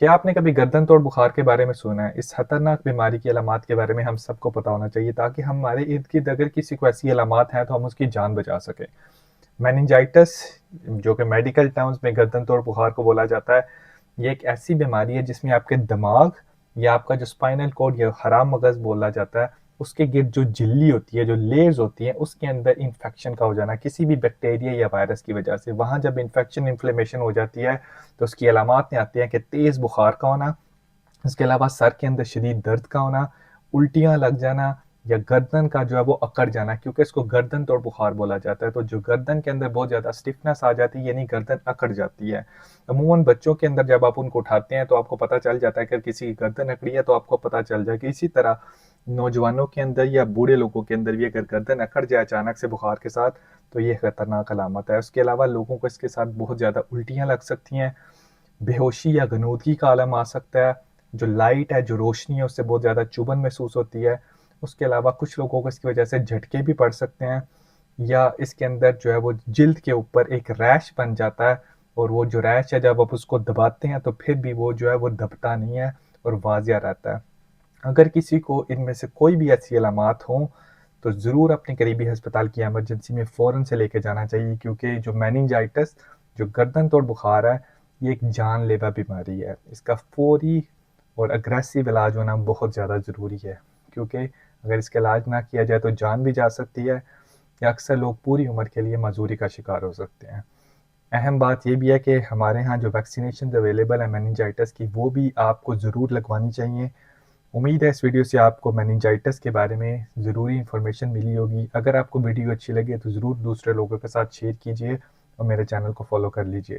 क्या आपने कभी गर्दन तोड़ बुखार के बारे में सुना है? इस खतरनाक बीमारी की अलामात के बारे में हम सबको पता होना चाहिए ताकि हमारे इर्द-गिर्द अगर किसी को ऐसी अलामात हैं तो हम उसकी जान बचा सकें। मेनिंजाइटिस जो कि मेडिकल टर्म्स में गर्दन तोड़ बुखार को बोला जाता है, ये एक ऐसी बीमारी है जिसमें आपके दिमाग या आपका जो स्पाइनल कॉर्ड या हराम मगज़ बोला जाता है, उसके गिर्द जो झिल्ली होती है, जो लेयर्स होती हैं, उसके अंदर इन्फेक्शन का हो जाना किसी भी बैक्टीरिया या वायरस की वजह से। वहाँ जब इन्फेक्शन, इन्फ्लेमेशन हो जाती है, तो उसकी अलामात में आती हैं कि तेज़ बुखार का होना, इसके अलावा सर के अंदर शदीद दर्द का होना, उल्टियाँ लग जाना या गर्दन का जो है वो अकड़ जाना, क्योंकि इसको गर्दन तोड़ बुखार बोला जाता है। तो जो गर्दन के अंदर बहुत ज़्यादा स्टिफनेस आ जाती है, यानी गर्दन अकड़ जाती है। अमूमन बच्चों के अंदर जब आप उनको उठाते हैं तो आपको पता चल जाता है कि किसी की गर्दन अकड़ी है तो आपको पता चल जाएगा। इसी तरह नौजवानों के अंदर या बूढ़े लोगों के अंदर भी अगर गर्दन अकड़ जाए अचानक से बुखार के साथ, तो ये खतरनाक अलामत है। उसके अलावा लोगों को इसके साथ बहुत ज़्यादा उल्टियाँ लग सकती हैं, बेहोशी या गनूदगी का आलम आ सकता है, जो लाइट है, जो रोशनी है, उससे बहुत ज़्यादा चुभन महसूस होती है। उसके अलावा कुछ लोगों को इसकी वजह से झटके भी पड़ सकते हैं, या इसके अंदर जो है वो जिल्द के ऊपर एक रैश बन जाता है, और वो जो रैश है जब आप उसको दबाते हैं तो फिर भी वो जो है वो दबता नहीं है और वाजिया रहता है। अगर किसी को इनमें से कोई भी ऐसी अलामात हों, तो ज़रूर अपने करीबी अस्पताल की इमरजेंसी में फ़ौरन से लेके जाना चाहिए, क्योंकि जो मेनिंजाइटिस, जो गर्दन तोड़ बुखार है, ये एक जानलेवा बीमारी है। इसका फ़ौरी और अग्रेसिव इलाज होना बहुत ज़्यादा ज़रूरी है, क्योंकि अगर इसका इलाज ना किया जाए तो जान भी जा सकती है, या अक्सर लोग पूरी उम्र के लिए माजूरी का शिकार हो सकते हैं। अहम बात ये भी है कि हमारे यहाँ जो वैक्सीनेशन अवेलेबल है मेनिंजाइटिस की, वो भी आपको ज़रूर लगवानी चाहिए। उम्मीद है इस वीडियो से आपको मेनिंजाइटिस के बारे में ज़रूरी इन्फॉर्मेशन मिली होगी। अगर आपको वीडियो अच्छी लगे तो ज़रूर दूसरे लोगों के साथ शेयर कीजिए और मेरे चैनल को फॉलो कर लीजिए।